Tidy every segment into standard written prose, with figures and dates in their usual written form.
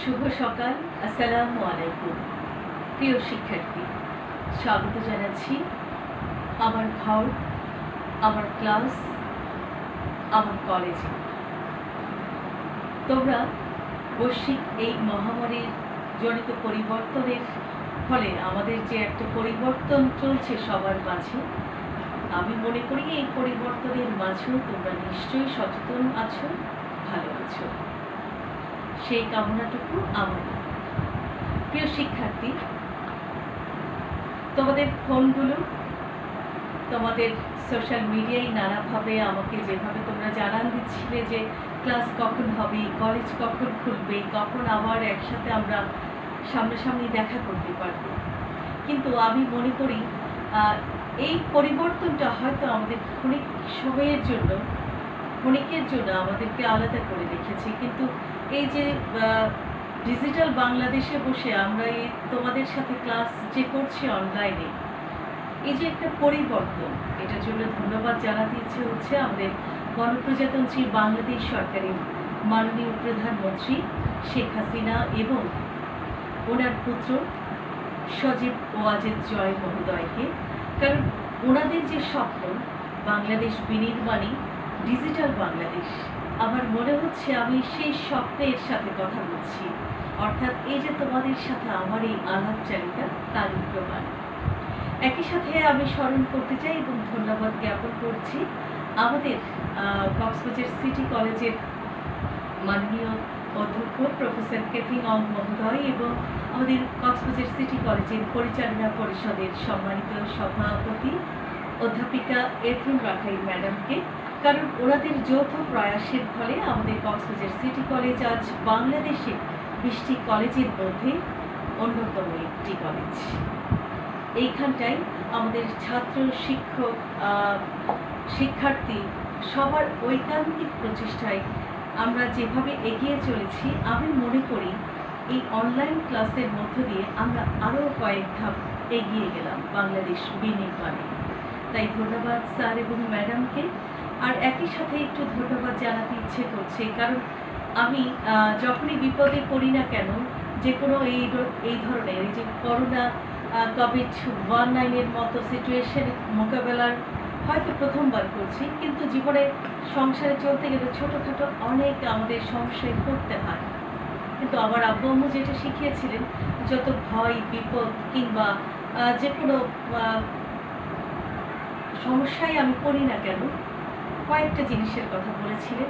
শুভ সকাল। আসসালামু আলাইকুম। প্রিয় শিক্ষার্থী, স্বাগত জানাচ্ছি আমার ঘর, আমার ক্লাস, আমার কলেজে। তোমরা বৈশ্বিক এই মহামারীর জনিত পরিবর্তনের ফলে আমাদের যে একটা পরিবর্তন চলছে সবার মাঝে, আমি মনে করি এই পরিবর্তনের মাঝেও তোমরা নিশ্চয়ই সচেতন আছো, ভালো আছো, সেই কামনাটুকু আমার। প্রিয় শিক্ষার্থী, তোমাদের ফোনগুলো, তোমাদের সোশ্যাল মিডিয়ায় নানাভাবে আমাকে যেভাবে তোমরা জানান দিচ্ছিলে যে ক্লাস কখন হবে, কলেজ কখন খুলবে, কখন আবার একসাথে আমরা সামনাসামনি দেখা করতে পারবো, কিন্তু আমি মনে করি এই পরিবর্তনটা হয়তো আমাদের ক্ষণিক সময়ের জন্য, ক্ষণিকের জন্য আমাদেরকে আলাদা করে রেখেছে। কিন্তু এই যে ডিজিটাল বাংলাদেশে বসে আমরা এই তোমাদের সাথে ক্লাস যে করছি অনলাইনে, এই যে একটা পরিবর্তন, এটার জন্য ধন্যবাদ জানাতে ইচ্ছে হচ্ছে আমাদের গণপ্রজাতন্ত্রী বাংলাদেশ সরকারের মাননীয় প্রধানমন্ত্রী শেখ হাসিনা এবং ওনার পুত্র সজীব ওয়াজেদ জয় মহোদয়কে। কারণ ওনাদের যে স্বপ্ন বাংলাদেশ বিনির্মাণী ডিজিটাল বাংলাদেশ, আমার মনে হচ্ছে আমি সেই স্বপ্নের সাথে কথা বলছি, অর্থাৎ এই যে তোমাদের সাথে আমার এই আলাপচারিতা তার প্রমাণ। একই সাথে আমি স্মরণ করতে চাই এবং ধন্যবাদ জ্ঞাপন করছি আমাদের কক্সবাজার সিটি কলেজের মাননীয় অধ্যক্ষ প্রফেসর কেথরিন অং মহোদয় এবং আমাদের কক্সবাজার সিটি কলেজের পরিচালনা পরিষদের সম্মানিত সভাপতি অধ্যাপিকা এথিন রাখাই ম্যাডামকে। কারণ ওনাদের যৌথ প্রয়াসের ফলে আমাদের কক্সবাজার সিটি কলেজ আজ বাংলাদেশের 20টি কলেজের মধ্যে অন্যতম একটি কলেজ। এইখানটায় আমাদের ছাত্র, শিক্ষক, শিক্ষার্থী সবার ঐকান্তিক প্রচেষ্টায় আমরা যেভাবে এগিয়ে চলেছি, আমি মনে করি এই অনলাইন ক্লাসের মধ্য দিয়ে আমরা আরও কয়েক ধাপ এগিয়ে গেলাম বাংলাদেশ বিনির্মাণে। তাই ধন্যবাদ স্যার এবং ম্যাডামকে। আর একই সাথে একটু ধন্যবাদ জানাতে ইচ্ছে করছে, কারণ আমি যখনই বিপদে পড়ি না কেন, যে কোনো এই ধরনের এই যে করোনা কোভিড-19 মতো সিচুয়েশন মোকাবেলার হয়তো প্রথমবার করছি, কিন্তু জীবনে সংসারে চলতে গেলে ছোটোখাটো অনেক আমাদের সমস্যায় পড়তে হয়। কিন্তু আমার আব্বু আম্মু যেটা শিখিয়েছিলেন, যত ভয় বিপদ কিংবা যে কোনো সমস্যায় আমি পড়ি না কেন, কয়েকটা জিনিসের কথা বলেছিলেন।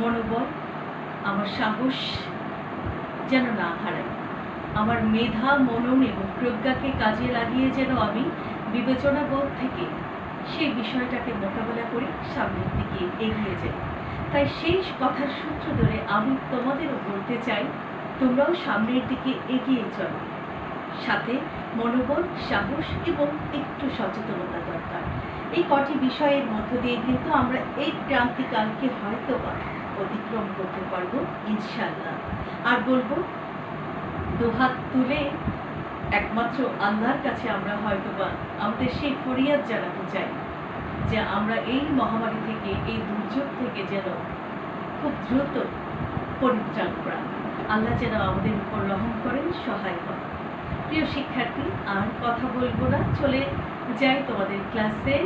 মনোবল, আমার সাহস যেন না হারাই, আমার মেধা, মনন এবং প্রজ্ঞাকে কাজে লাগিয়ে যেন আমি বিবেচনাবোধ থেকে সেই বিষয়টাকে মোকাবেলা করে সামনের দিকে এগিয়ে যাই। তাই সেই কথার সূত্র ধরে আমি তোমাদেরও বলতে চাই, তোমরাও সামনের দিকে এগিয়ে চলো, সাথে মনোবল, সাহস এবং একটু সচেতনতা দরকার। এই কটি বিষয়ের মধ্য দিয়ে কিন্তু আমরা এই ক্রান্তিকালকে হয়তো বা অতিক্রম করতে পারবো ইনশাআল্লাহ। আর বলবো, দুহাত তুলে একমাত্র আল্লাহর কাছে আমরা হয়তোবা আমাদের সেই ফরিয়াদ জানাতে চাই যে আমরা এই মহামারী থেকে, এই দুর্যোগ থেকে যেন খুব দ্রুত পরিত্রাণ পাই। আল্লাহ যেন আমাদের উপর রহম করেন, সহায় হন। প্রিয় শিক্ষার্থী, আর কথা বলবো না, চলে যাই তোমাদের ক্লাসে।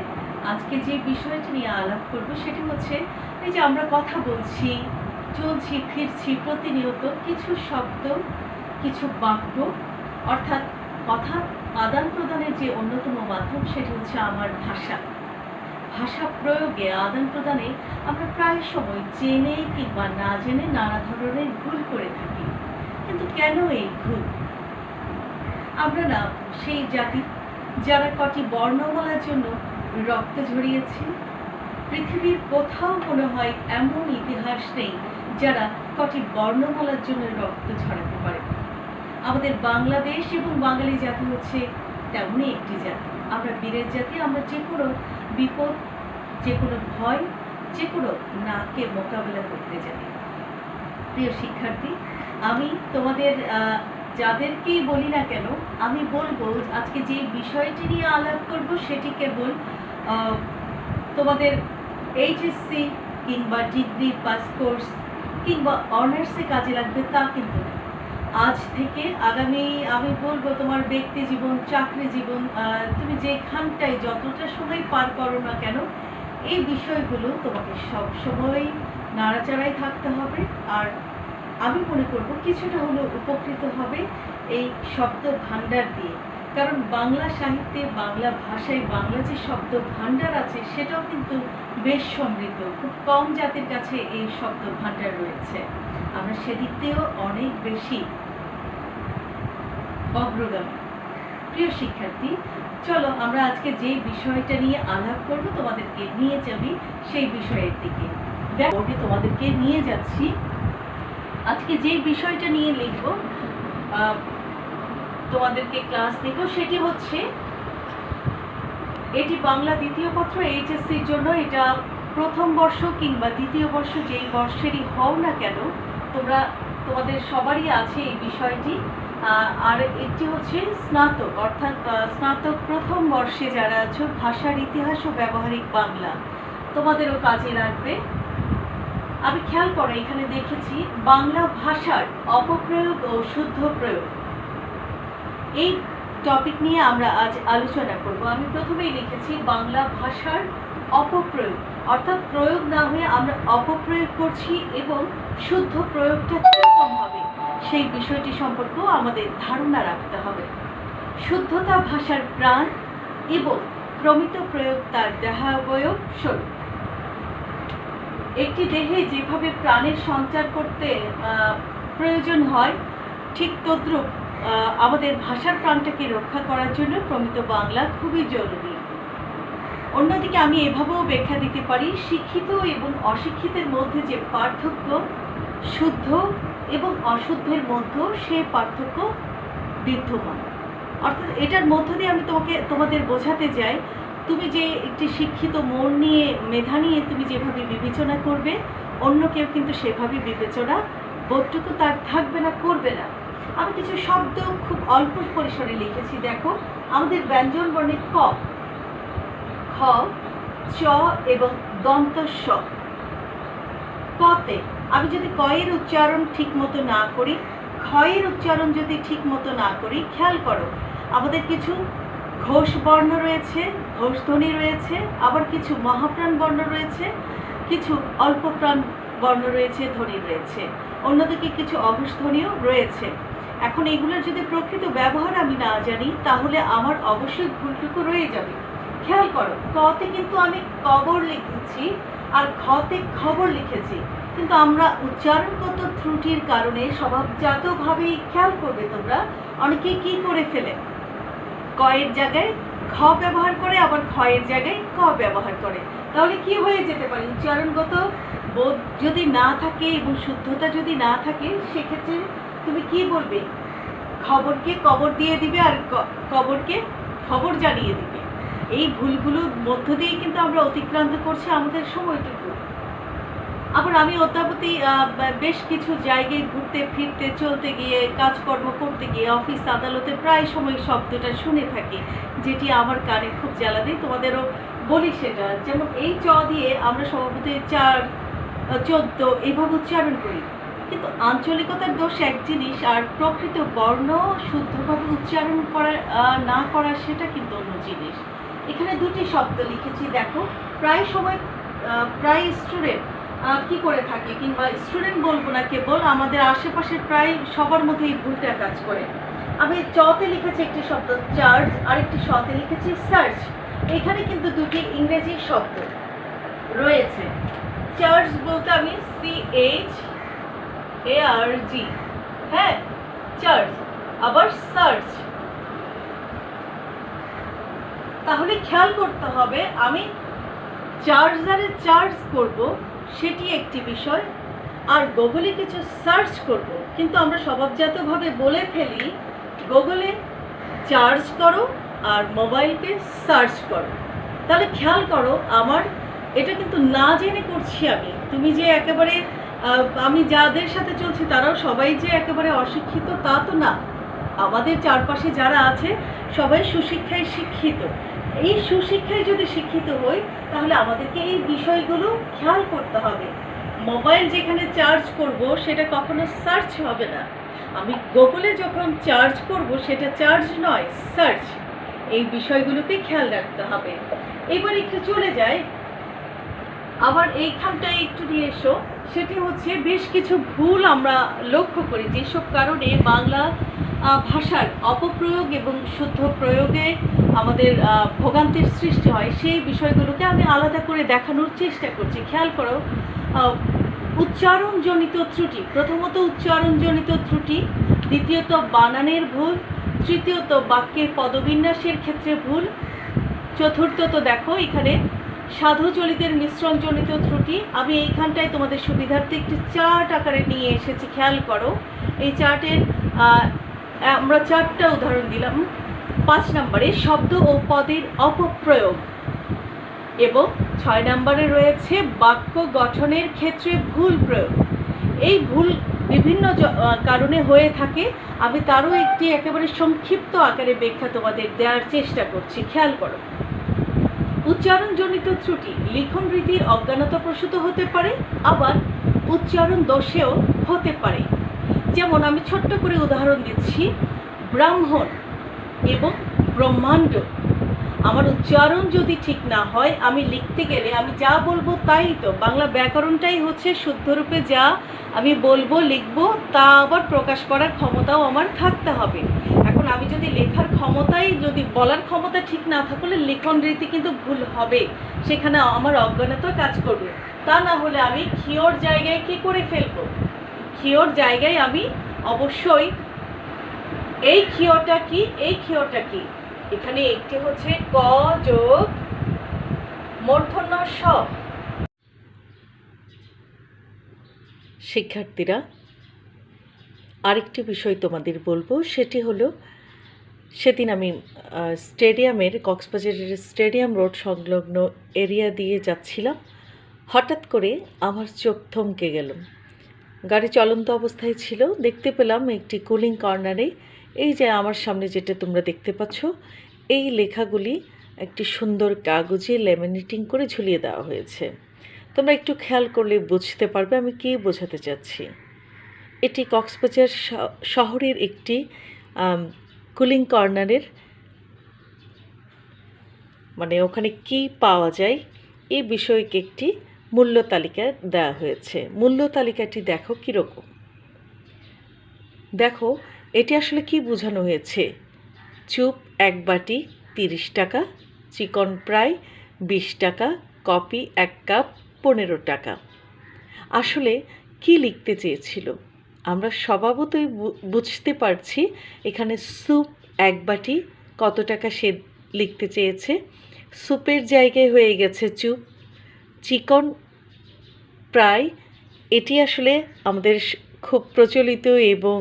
আজকে যে বিষয়টি নিয়ে আলাপ করবো সেটি হচ্ছে, এই যে আমরা কথা বলছি, চলছি ফিরছি প্রতিনিয়ত, কিছু শব্দ, কিছু বাক্য, অর্থাৎ কথা আদান প্রদানের যে অন্যতম মাধ্যম সেটি হচ্ছে আমার ভাষা। ভাষা প্রয়োগে, আদান প্রদানে আমরা প্রায় সময় জেনে কিংবা না জেনে নানা ধরনের ভুল করে থাকি। কিন্তু কেন এই ভুল? আমরা না সেই জাতি যারা কটি বর্ণমালার জন্য রক্ত ঝরিয়েছে। পৃথিবীর কোথাও মনে হয় এমন ইতিহাস নেই যারা কটি বর্ণমালার জন্য রক্ত ঝরাতে পারে। আমাদের বাংলাদেশ এবং বাঙালি জাতি হচ্ছে তেমনই একটি জাতি। আমরা বীরের জাতি। আমরা যে কোনো বিপদ, যে কোনো ভয়, যে কোনো নাকে মোকাবেলা করতে জানি। প্রিয় শিক্ষার্থী, আমি তোমাদের যাদেরকেই বলি না কেন, আমি বলবো আজকে যে বিষয়টি নিয়ে আলাপ করব সেটি কেবল তোমাদের এইচএসসি কিংবা ডিগ্রি পাস কোর্স কিংবা অনার্সে কাজে লাগবে তা কিন্তু না। আজ থেকে আগামী, আমি বলবো তোমার ব্যক্তি জীবন, চাকরি জীবন, তুমি যেখানটাই যতটা সময় পার করো না কেন, এই বিষয়গুলো তোমাকে সব সময় নাড়াচাড়াই থাকতে হবে। আর আমি মনে করব কিছুটা হলেও উপকৃত হবে এই শব্দ ভাণ্ডার দিয়ে। কারণ বাংলা সাহিত্যে, বাংলা ভাষায় বাংলা যে শব্দ ভাণ্ডার আছে সেটাও কিন্তু বেশ সমৃদ্ধ। খুব কম জাতির কাছে এই শব্দ ভাণ্ডার রয়েছে। আমরা সেদিক দিয়েও অনেক বেশি অগ্রগামী। প্রিয় শিক্ষার্থী, চলো আমরা আজকে যে বিষয়টা নিয়ে আলাপ করব তোমাদেরকে নিয়ে যাবি সেই বিষয়ের দিকে। বোর্ডে তোমাদেরকে নিয়ে যাচ্ছি। আজকে যে বিষয়টা নিয়ে লিখব, তোমাদেরকে ক্লাস দেব, সেটি হচ্ছে, এটি বাংলা দ্বিতীয় পত্র এইচএসসির জন্য। এটা প্রথম বর্ষ কিংবা দ্বিতীয় বর্ষ যেই বর্ষেরই হও না কেন, তোমাদের সবারই আছে এই বিষয়টি। আর এটি হচ্ছে স্নাতক, অর্থাৎ স্নাতক প্রথম বর্ষে যারা আছো, ভাষার ইতিহাস ও ব্যবহারিক বাংলা, তোমাদেরও কাজে লাগবে। আমি খেয়াল করো, এখানে দেখেছি বাংলা ভাষার অপপ্রয়োগ ও শুদ্ধ প্রয়োগ, এই টপিক নিয়ে আমরা আজ আলোচনা করব। আমি প্রথমেই লিখেছি বাংলা ভাষার অপপ্রয়োগ, অর্থাৎ প্রয়োগ না হয়ে আমরা অপপ্রয়োগ করছি, এবং শুদ্ধ প্রয়োগটা কিরকম হবে সেই বিষয়টি সম্পর্কেও আমাদের ধারণা রাখতে হবে। শুদ্ধতা ভাষার প্রাণ এবং প্রমিত প্রয়োগ তার দেহাবয়ব স্বরূপ। একটি দেহে যেভাবে প্রাণের সঞ্চার করতে প্রয়োজন হয়, ঠিক তদ্রূপ আমাদের ভাষার প্রাণটাকে রক্ষা করার জন্য প্রমিত বাংলা খুবই জরুরি। অন্যদিকে আমি এভাবেও ব্যাখ্যা দিতে পারি, শিক্ষিত এবং অশিক্ষিতের মধ্যে যে পার্থক্য, শুদ্ধ এবং অশুদ্ধের মধ্যেও সে পার্থক্য বিদ্যমান। অর্থাৎ এটার মধ্য দিয়ে আমি তোমাদের বোঝাতে চাই, তুমি যে একটি শিক্ষিত মন নিয়ে, মেধা নিয়ে তুমি যেভাবে বিবেচনা করবে, অন্য কেউ কিন্তু সেভাবে বিবেচনা বোধটুকু তার থাকবে না, করবে না। আমি কিছু শব্দ খুব অল্প পরিসরে লিখেছি। দেখো, আমাদের ব্যঞ্জন বর্ণে ক, খ, চ এবং দন্ত স। কতে আমি যদি কয়ের উচ্চারণ ঠিক মতো না করি, ক্ষয়ের উচ্চারণ যদি ঠিক মতো না করি, খেয়াল করো আমাদের কিছু ঘোষ বর্ণ রয়েছে, ঘোষ ধ্বনি রয়েছে, আবার কিছু মহাপ্রাণ বর্ণ রয়েছে, কিছু অল্প প্রাণ বর্ণ রয়েছে, ধ্বনি রয়েছে, অন্যদিকে কিছু অঘোষ ধ্বনিও রয়েছে। এখন এগুলোর যদি প্রকৃত ব্যবহার আমি না জানি, তাহলে আমার অবশ্যই ভুলটুকু রয়ে যাবে। খেয়াল করো, কতে কিন্তু আমি কবর লিখেছি আর খতে খবর লিখেছি, কিন্তু আমরা উচ্চারণগত ত্রুটির কারণে স্বভাবজাতভাবেই, খেয়াল করবে তোমরা, অনেকেই কি করে ফেলে, কয়ের জায়গায় খ ব্যবহার করে, আবার খয়ের জায়গায় ক ব্যবহার করে। তাহলে কি হয়ে যেতে পারে, উচ্চারণগত বোধ যদি না থাকে এবং শুদ্ধতা যদি না থাকে, সেক্ষেত্রে তুমি কি বলবে, খবরকে কবর দিয়ে দিবে আর কবরকে খবর জানিয়ে দিবে। এই ভুলগুলোর মধ্য দিয়ে কিন্তু আমরা অতিক্রান্ত করছি আমাদের সময়টুকু। আবার আমি অদ্যাবধি বেশ কিছু জায়গায় ঘুরতে ফিরতে, চলতে গিয়ে, কাজকর্ম করতে গিয়ে, অফিস আদালতে প্রায় সময় শব্দটা শুনে থাকি, যেটি আমার কানে খুব জ্বালা দেয়। তোমাদেরও বলি সেটা, যেমন এই চ দিয়ে আমরা স্বভাবতই 4, 14 এইভাবে উচ্চারণ করি, কিন্তু আঞ্চলিকতার দোষ এক জিনিস, আর প্রকৃত বর্ণ শুদ্ধভাবে উচ্চারণ করা না করা সেটা কিন্তু অন্য জিনিস। এখানে দুটি শব্দ লিখেছি, দেখো, প্রায় সময় প্রায় স্টুডেন্ট কি করে থাকে, কিংবা স্টুডেন্ট বলবো না, কেবল আমাদের আশেপাশের প্রায় সবার মধ্যে এই ভুলটা কাজ করে। আমি চতে লিখেছি একটি শব্দ চার্জ, আর একটি শতে লিখেছি সার্চ। এখানে কিন্তু দুটি ইংরেজি শব্দ রয়েছে। চার্জ বলতে আমি CHARG, হ্যাঁ, চার্জ, আবার সার্চ। তাহলে খেয়াল করতে হবে, আমি চার্জারে চার্জ করব সেটি একটি বিষয়, আর গুগলে কিছু সার্চ করব, কিন্তু আমরা স্বভাবজাতভাবে বলে ফেলি গুগলে চার্জ করো আর মোবাইলকে সার্চ করো। তাহলে খেয়াল করো, আমার এটা কিন্তু না জেনে করছি আমি। তুমি যে একেবারে, আমি যাদের সাথে চলছি তারাও সবাই যে একেবারে অশিক্ষিত তা তো না। আমাদের চারপাশে যারা আছে সবাই সুশিক্ষায় শিক্ষিত। এই সুশিক্ষায় যদি শিক্ষিত হই, তাহলে আমাদেরকে এই বিষয়গুলো খেয়াল করতে হবে। মোবাইল যেখানে চার্জ করব সেটা কখনো সার্চ হবে না। আমি গুগলে যখন চার্জ করব সেটা চার্জ নয়, সার্চ। এই বিষয়গুলোকে খেয়াল রাখতে হবে। এবার একটু চলে যায়, আবার এইখানটায় একটু নিয়ে এসো। সেটি হচ্ছে বেশ কিছু ভুল আমরা লক্ষ্য করি, যেসব কারণে বাংলা ভাষার অপপ্রয়োগ এবং শুদ্ধ প্রয়োগে আমাদের ভোগান্তির সৃষ্টি হয়। সেই বিষয়গুলোকে আমি আলাদা করে দেখানোর চেষ্টা করছি। খেয়াল করো, উচ্চারণজনিত ত্রুটি, প্রথমত উচ্চারণজনিত ত্রুটি, দ্বিতীয়ত বানানের ভুল, তৃতীয়ত বাক্যের পদবিন্যাসের ক্ষেত্রে ভুল, চতুর্থত দেখো এখানে সাধুচলিতের মিশ্রণজনিত ত্রুটি। আমি এইখানটায় তোমাদের সুবিধার্থে একটি চার্ট আকারে নিয়ে এসেছি, খেয়াল করো। এই চার্টের আমরা 4টা উদাহরণ দিলাম। 5 নম্বরে শব্দ ও পদের অপপ্রয়োগ, এবং 6 নম্বরে রয়েছে বাক্য গঠনের ক্ষেত্রে ভুল প্রয়োগ। এই ভুল বিভিন্ন কারণে হয়ে থাকে। আমি তারও একটি একেবারে সংক্ষিপ্ত আকারে ব্যাখ্যা তোমাদের দেওয়ার চেষ্টা করছি। খেয়াল করো, উচ্চারণজনিত ত্রুটি লিখন রীতির অজ্ঞানতাপ্রসূত হতে পারে, আবার উচ্চারণ দোষেও হতে পারে। যেমন আমি ছোট্ট করে উদাহরণ দিচ্ছি, ব্রাহ্মণ এবং ব্রহ্মাণ্ড। আমার উচ্চারণ যদি ঠিক না হয়, আমি লিখতে গেলে আমি যা বলবো তাই তো। বাংলা ব্যাকরণটাই হচ্ছে শুদ্ধরূপে যা আমি বলবো লিখবো, তা আবার প্রকাশ করার ক্ষমতাও আমার থাকতে হবে। এখন আমি যদি লেখার ক্ষমতাই, যদি বলার ক্ষমতা ঠিক না থাকলে লিখন রীতি কিন্তু ভুল হবে, সেখানে আমার অজ্ঞানতা কাজ করবে। তা না হলে আমি ক্ষীয়র জায়গায় কি করে ফেলবো? ক্ষীয়র জায়গায় আমি অবশ্যই এই ক্ষীয়টা কি, এই ক্ষীয়টা কি, এখানে একটি হচ্ছে ক যোগ মূর্ধন্য স। শিক্ষার্থীরা, আরেকটি বিষয় তোমাদের বলবো, সেটি হলো সেদিন আমি স্টেডিয়ামের, কক্সবাজারের স্টেডিয়াম রোড সংলগ্ন এরিয়া দিয়ে যাচ্ছিলাম। হঠাৎ করে আমার চোখ থমকে গেল। গাড়ি চলন্ত অবস্থায় ছিল। দেখতে পেলাম একটি কুলিং কর্নারে এই যে আমার সামনে যেটা তোমরা দেখতে পাচ্ছ, এই লেখাগুলি একটি সুন্দর কাগজে ল্যামিনেটিং করে ঝুলিয়ে দেওয়া হয়েছে। তোমরা একটু খেয়াল করলে বুঝতে পারবে আমি কী বোঝাতে চাচ্ছি। এটি কক্সবাজার শহরের একটি কুলিং কর্নারের, মানে ওখানে কি পাওয়া যায় এই বিষয়কে একটি মূল্য তালিকা দেওয়া হয়েছে। মূল্য তালিকাটি দেখো কীরকম। দেখো এটি আসলে কি বোঝানো হয়েছে। চুপ 1 বাটি 30 টাকা, চিকন প্রায় 20 টাকা, কফি 1 কাপ 15 টাকা। আসলে কি লিখতে চেয়েছিল? আমরা স্বভাবতই বুঝতে পারছি এখানে স্যুপ 1 বাটি কত টাকা সে লিখতে চেয়েছে। স্যুপের জায়গায় হয়ে গেছে চুপ। চিকন প্রায়, এটি আসলে আমাদের খুব প্রচলিত এবং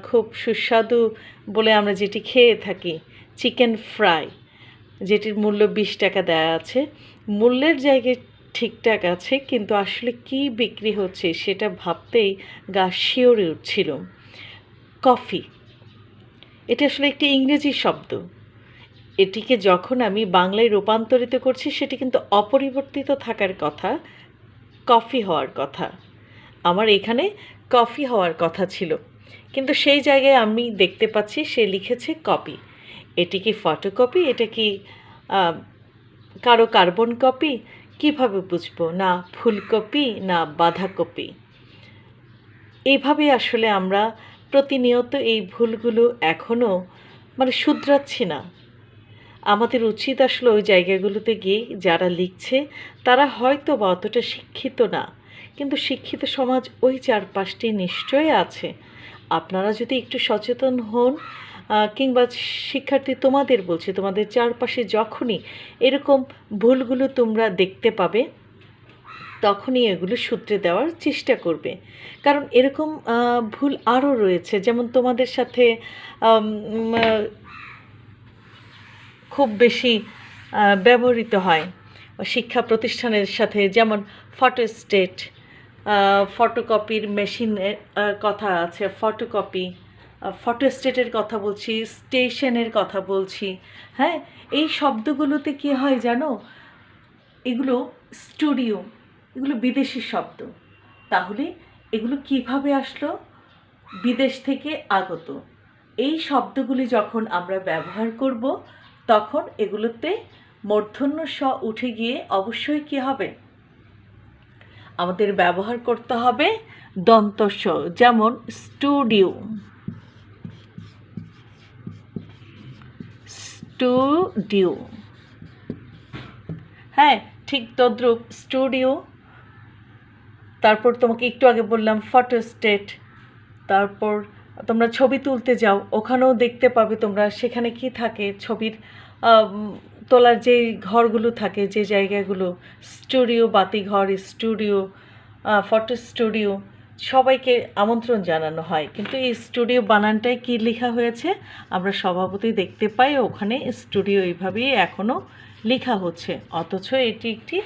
খুব সুস্বাদু বলে আমরা যেটি খেয়ে থাকি, চিকেন ফ্রাই, যেটির মূল্য 20 টাকা দেওয়া আছে। মূল্যের জায়গায় ঠিকঠাক আছে, কিন্তু আসলে কি বিক্রি হচ্ছে সেটা ভাবতেই গা শিওরে উঠছিল। কফি, এটা আসলে একটি ইংরেজি শব্দ। এটিকে যখন আমি বাংলায় রূপান্তরিত করছি সেটি কিন্তু অপরিবর্তিত থাকার কথা, কফি হওয়ার কথা। আমার এখানে কফি হওয়ার কথা ছিল, কিন্তু সেই জায়গায় আমি দেখতে পাচ্ছি সে লিখেছে কপি। এটি কি ফটোকপি? এটা কি কারো কার্বন কপি? কিভাবে বুঝবো? না ফুলকপি না বাঁধাকপি। এইভাবে আসলে আমরা প্রতিনিয়ত এই ভুলগুলো এখনও শুধরাচ্ছি না। আমাদের উচিত আসলে ওই জায়গাগুলোতে গিয়ে যারা লিখছে তারা হয়তো বা অতটা শিক্ষিত না, কিন্তু শিক্ষিত সমাজ ওই চারপাশটি নিশ্চয়ই আছে। আপনারা যদি একটু সচেতন হন, কিংবা শিক্ষার্থী তোমাদের বলছি, তোমাদের চারপাশে যখনই এরকম ভুলগুলো তোমরা দেখতে পাবে তখনই এগুলো শুধরে দেওয়ার চেষ্টা করবে। কারণ এরকম ভুল আরও রয়েছে, যেমন তোমাদের সাথে খুব বেশি ব্যবহৃত হয় শিক্ষা প্রতিষ্ঠানের সাথে, যেমন ফটোস্টেট, ফটোকপির মেশিনের কথা আছে, ফটোকপি, ফটোস্টেটের কথা বলছি, স্টেশনের কথা বলছি। হ্যাঁ, এই শব্দগুলোতে কী হয় জানো, এগুলো স্টুডিও, এগুলো বিদেশি শব্দ। তাহলে এগুলো কিভাবে আসলো? বিদেশ থেকে আগত। এই শব্দগুলি যখন আমরা ব্যবহার করব তখন এগুলোতে মূর্ধন্য স উঠে গিয়ে অবশ্যই কী হবে? আমাদের ব্যবহার করতে হবে দন্ত স, যেমন স্টুডিও, স্টুডিও। হ্যাঁ, ঠিক তদ্রূপ স্টুডিও। তারপর তোমাকে একটু আগে বললাম ফটোস্টেট। তারপর তোমরা ছবি তুলতে যাও, ওখানেও দেখতে পাবে তোমরা সেখানে কি থাকে, ছবির তোলার যে ঘরগুলো থাকে, যে জায়গাগুলো, স্টুডিও, বাতিঘর, স্টুডিও, ফটো স্টুডিও, সবাইকে আমন্ত্রণ জানানো হয়। কিন্তু এই স্টুডিও বানানটায় কী লেখা হয়েছে আমরা স্বভাবতই দেখতে পাই, ওখানে স্টুডিও এইভাবেই এখনও লেখা হচ্ছে, অথচ এটি একটি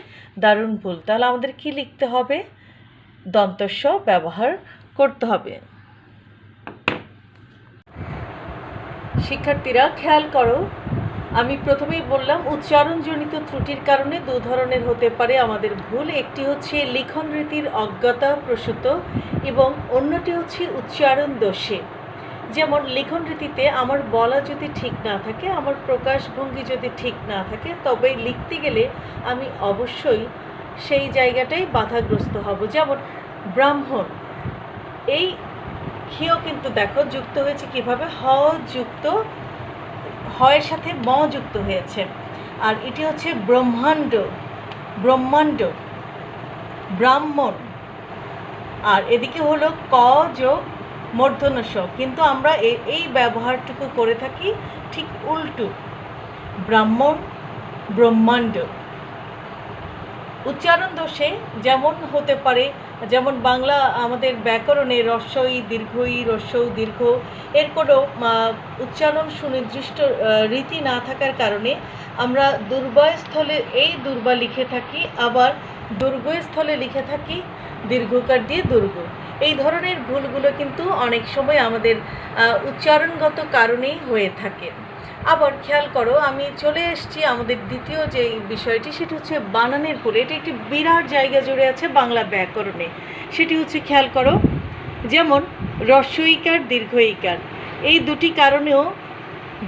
দারুণ ভুল। তাহলে আমাদের কি লিখতে হবে? দন্ত স ব্যবহার করতে হবে। শিক্ষার্থীরা খেয়াল করো, আমি প্রথমেই বললাম উচ্চারণজনিত ত্রুটির কারণে দু ধরনের হতে পারে আমাদের ভুল। একটি হচ্ছে লিখন রীতির অজ্ঞতা প্রসূত এবং অন্যটি হচ্ছে উচ্চারণ দোষে। যেমন লিখন রীতিতে আমার বলা যদি ঠিক না থাকে, আমার প্রকাশভঙ্গি যদি ঠিক না থাকে, তবে লিখতে গেলে আমি অবশ্যই সেই জায়গাটাই বাধাগ্রস্ত হব। যেমন ব্রাহ্মণ, এই ক্ষীয় কিন্তু দেখো যুক্ত হয়েছে কিভাবে? হ যুক্ত, হয়ের সাথে ম যুক্ত হয়েছে। আর এটি হচ্ছে ব্রহ্মাণ্ড, ব্রহ্মাণ্ড, ব্রাহ্মণ। আর এদিকে হলো ক যোগ মূর্ধন্য স, কিন্তু আমরা এই ব্যবহারটুকু করে থাকি ঠিক উল্টো, ব্রাহ্মণ, ব্রহ্মাণ্ড। উচ্চারণ দোষে যেমন হতে পারে, যেমন বাংলা আমাদের ব্যাকরণে রস্বই দীর্ঘই, রস্যৌ দীর্ঘ, এর কোনো উচ্চারণ সুনির্দিষ্ট রীতি না থাকার কারণে আমরা দুর্বয়স্থলে এই দুর্বা লিখে থাকি, আবার দুর্গস্থলে লিখে থাকি দীর্ঘকার দিয়ে দুর্গ। এই ধরনের ভুলগুলো কিন্তু অনেক সময় আমাদের উচ্চারণগত কারণেই হয়ে থাকে। আবার খেয়াল করো, আমি চলে এসেছি আমাদের দ্বিতীয় যে বিষয়টি, সেটি হচ্ছে বানানের ভুল। এটি একটি বিরাট জায়গা জুড়ে আছে বাংলা ব্যাকরণে। সেটি হচ্ছে খেয়াল করো, যেমন হ্রস্বইকার, দীর্ঘইকার, এই দুটি কারণেও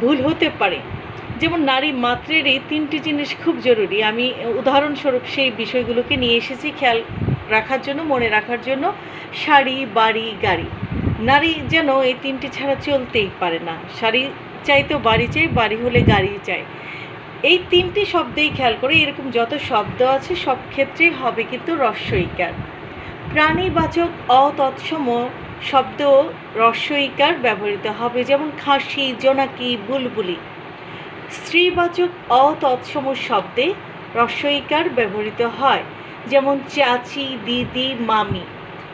ভুল হতে পারে। যেমন নারী মাত্রের এই তিনটি জিনিস খুব জরুরি। আমি উদাহরণস্বরূপ সেই বিষয়গুলোকে নিয়ে এসেছি খেয়াল রাখার জন্য, মনে রাখার জন্য। শাড়ি, বাড়ি, গাড়ি। নারী যেন এই তিনটি ছাড়া চলতেই পারে না। শাড়ি চাইতেও বাড়ি চাই, বাড়ি হলে গাড়ি চাই। এই তিনটি শব্দেই খেয়াল করে, এরকম যত শব্দ আছে সব ক্ষেত্রেই হবে কিন্তু হ্রস্বইকার। প্রাণীবাচক অতৎসম শব্দ হ্রস্বইকার ব্যবহৃত হবে, যেমন খাসি, জোনাকি, বুলবুলি। স্ত্রীবাচক অতৎসম শব্দে হ্রস্বইকার ব্যবহৃত হয়, যেমন চাচি, দিদি, মামি।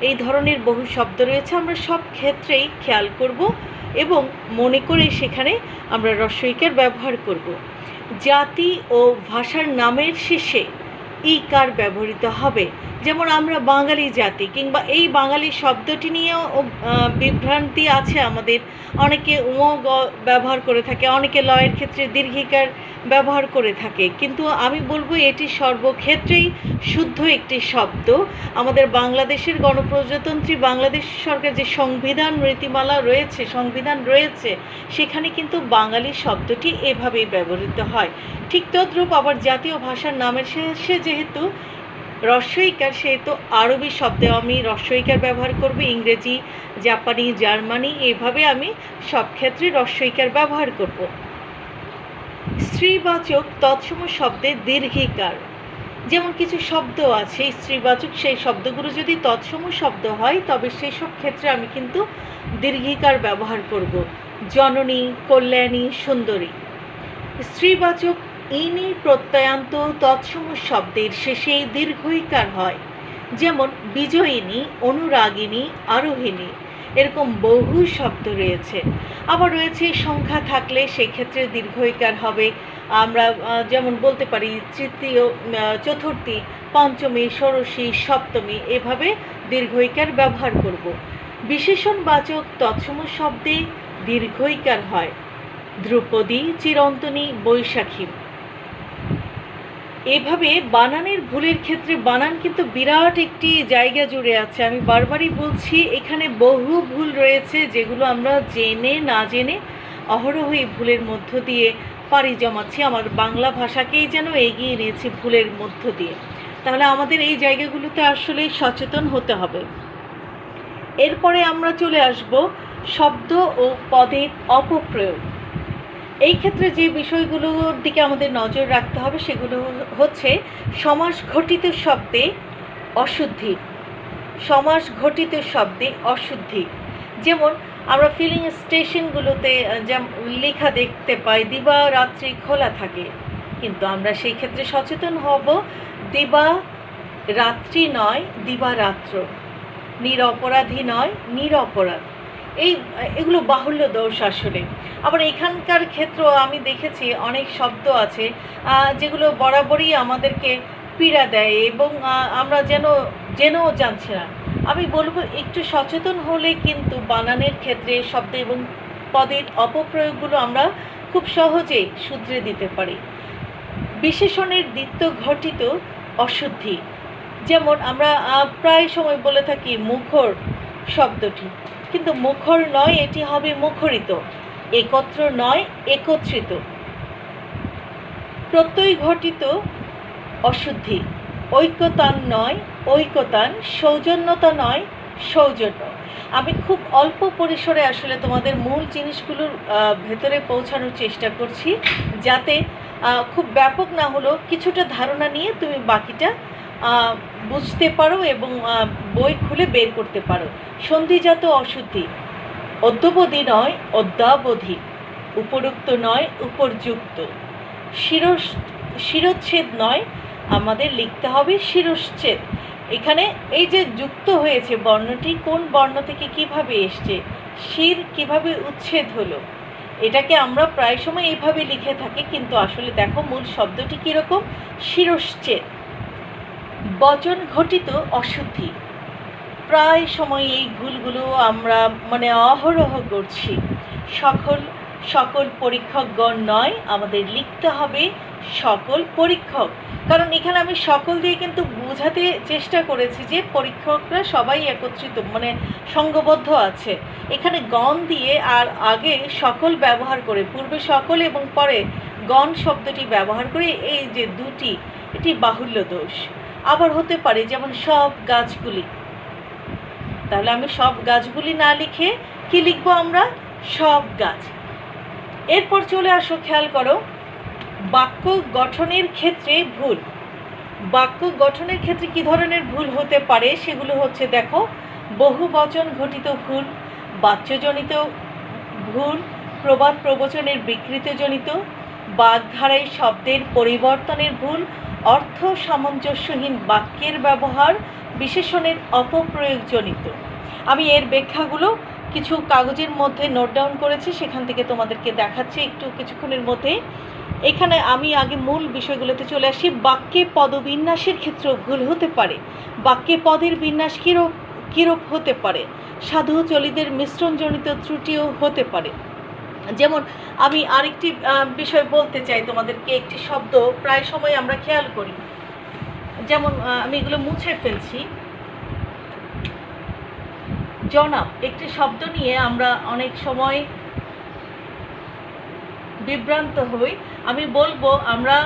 এই ধরনের বহু শব্দ রয়েছে, আমরা সব ক্ষেত্রেই খেয়াল করব এবং মনে করে সেখানে আমরা হ্রস্বইকার ব্যবহার করব। জাতি ও ভাষার নামের শেষে ইকার ব্যবহৃত হবে, যেমন আমরা বাঙালি জাতি, কিংবা এই বাঙালি শব্দটি নিয়েও বিভ্রান্তি আছে আমাদের। অনেকে ব্যবহার করে থাকে, অনেকে লয়ের ক্ষেত্রে দীর্ঘিকার ব্যবহার করে থাকে, কিন্তু আমি বলবো এটি সর্বক্ষেত্রেই শুদ্ধ একটি শব্দ। আমাদের বাংলাদেশের গণপ্রজাতন্ত্রী বাংলাদেশ সরকার যে সংবিধান নীতিমালা রয়েছে, সংবিধান রয়েছে, সেখানে কিন্তু বাঙালি শব্দটি এভাবেই ব্যবহৃত হয়। ঠিক তদ্রূপ আবার জাতীয় ভাষার নামের শেষে যেহেতু হ্রস্বইকার, সেহেতু আরবি শব্দে আমি হ্রস্বইকার ব্যবহার করব। ইংরেজি, জাপানি, জার্মানি, এইভাবে আমি সব ক্ষেত্রে হ্রস্বইকার ব্যবহার করব। স্ত্রীবাচক তৎসম শব্দে দীর্ঘিকার, যেমন কিছু শব্দ আছে স্ত্রীবাচক, সেই শব্দগুলো যদি তৎসম শব্দ হয় তবে সেই সব ক্ষেত্রে আমি কিন্তু দীর্ঘিকার ব্যবহার করব। জননী, কল্যাণী, সুন্দরী। স্ত্রীবাচক ইনি প্রত্যয়ান্ত তৎসম শব্দের শেষে দীর্ঘইকার হয়, যেমন বিজয়িনী, অনুরাগিনী, আরোহিণী। এরকম বহু শব্দ রয়েছে। আবার রয়েছে সংখ্যা থাকলে সেক্ষেত্রে দীর্ঘইকার হবে। আমরা যেমন বলতে পারি তৃতীয়, চতুর্থী, পঞ্চমী, ষোড়শী, সপ্তমী, এভাবে দীর্ঘইকার ব্যবহার করব। বিশেষণবাচক তৎসম শব্দে দীর্ঘইকার হয়, ধ্রুপদী, চিরন্তনী, বৈশাখী। এভাবে বানানের ভুলের ক্ষেত্রে বানান কিন্তু বিরাট একটি জায়গা জুড়ে আছে। আমি বারবারই বলছি, এখানে বহু ভুল রয়েছে যেগুলো আমরা জেনে না জেনে অহরহ এই ভুলের মধ্য দিয়ে পাড়ি জমাচ্ছি। আমার বাংলা ভাষাকেই যেন এগিয়ে নিয়েছি ভুলের মধ্য দিয়ে। তাহলে আমাদের এই জায়গাগুলোতে আসলে সচেতন হতে হবে। এরপরে আমরা চলে আসব শব্দ ও পদের অপপ্রয়োগ। এই ক্ষেত্রে যে বিষয়গুলোর দিকে আমাদের নজর রাখতে হবে সেগুলো হচ্ছে সমাস ঘটিত শব্দে অশুদ্ধি। সমাস ঘটিত শব্দে অশুদ্ধি, যেমন আমরা ফিলিং স্টেশনগুলোতে যেমন লেখা দেখতে পাই দিবা রাত্রি খোলা থাকে, কিন্তু আমরা সেই ক্ষেত্রে সচেতন হব, দিবা রাত্রি নয় দিবারাত্র, নিরপরাধী নয় নিরপরাধ। এগুলো বাহুল্য দোষ আসলে। আবার এখানকার ক্ষেত্রেও আমি দেখেছি অনেক শব্দ আছে যেগুলো বরাবরই আমাদেরকে পীড়া দেয় এবং আমরা জেনেও জানছি না। আমি বলবো একটু সচেতন হলে কিন্তু বানানের ক্ষেত্রে শব্দ এবং পদের অপপ্রয়োগগুলো আমরা খুব সহজেই শুধরে দিতে পারি। বিশেষণের দ্বিত্ব ঘটিত অশুদ্ধি, যেমন আমরা প্রায় সময় বলে থাকি মুখর শব্দটি, কিন্তু মুখর নয়, এটি হবে মুখরিত। একত্র নয় একত্রিত। প্রত্যয় ঘটিত অশুদ্ধি, ঐক্যতান নয় ঐকতান, সৌজন্যতা নয় সৌজন্য। আমি খুব অল্প পরিসরে আসলে তোমাদের মূল জিনিসগুলোর ভেতরে পৌঁছানোর চেষ্টা করছি, যাতে খুব ব্যাপক না হলেও কিছুটা ধারণা নিয়ে তুমি বাকিটা বুঝতে পারো এবং বই খুলে বের করতে পারো। সন্ধিজাত অশুদ্ধি, অদ্যবধি নয় অদ্যাবধি, উপরুক্ত নয় উপরযুক্ত, শিরচ্ছেদ নয়, আমাদের লিখতে হবে শিরশ্ছেদ। এখানে এই যে যুক্ত হয়েছে বর্ণটি, কোন বর্ণ থেকে কিভাবে এসছে, শির কিভাবে উচ্ছেদ হলো, এটাকে আমরা প্রায় সময় এইভাবে লিখে থাকি, কিন্তু আসলে দেখো মূল শব্দটি কীরকম, শিরশ্ছেদ। বচন ঘটিত অশুদ্ধি, প্রায় সময় এই ভুলগুলো আমরা অহরহ করছি। সকল পরীক্ষকগণ নয়, আমাদের লিখতে হবে সকল পরীক্ষক, কারণ এখানে আমি সকল দিয়ে কিন্তু বোঝাতে চেষ্টা করেছি যে পরীক্ষকরা সবাই একত্রিত সঙ্গবদ্ধ আছে। এখানে গণ দিয়ে আর আগে সকল ব্যবহার করে, পূর্বে সকল এবং পরে গণ শব্দটি ব্যবহার করে, এই যে দুটি, এটি বাহুল্য দোষ। আবার হতে পারে যেমন সব গাছগুলি, তাহলে আমি সব গাছগুলি না লিখে কি লিখবো আমরা, সব গাছ। এরপর চলে আসো, খেয়াল করো বাক্য গঠনের ক্ষেত্রে ভুল। বাক্য গঠনের ক্ষেত্রে কি ধরনের ভুল হতে পারে সেগুলো হচ্ছে, দেখো বহু বচন ঘটিত ভুল, বাচ্যজনিত ভুল, প্রবাদ প্রবচনের বিকৃতজনিত, বাগধারায় শব্দের পরিবর্তনের ভুল, অর্থ সামঞ্জস্যহীন বাক্যের ব্যবহার, বিশেষণের অপপ্রয়োগজনিত। আমি এর ব্যাখ্যাগুলো কিছু কাগজের মধ্যে নোট ডাউন করেছি, সেখান থেকে তোমাদেরকে দেখাচ্ছি একটু কিছুক্ষণের মধ্যে। এখানে আমি আগে মূল বিষয়গুলোতে চলে আসি। বাক্যে পদবিন্যাসের ক্ষেত্রেও ভুল হতে পারে। বাক্যে পদের বিন্যাস কীরূপ হতে পারে, সাধু চলিতের মিশ্রণজনিত ত্রুটিও হতে পারে। যেমন আমি আরেকটি বিষয় বলতে চাই তোমাদেরকে, একটি শব্দ প্রায় সময় আমরা খেয়াল করি, যেমন আমি এগুলো মুছে ফেলছি। জনাব একটি শব্দ নিয়ে আমরা অনেক সময় বিভ্রান্ত হই। আমি বলবো আমরা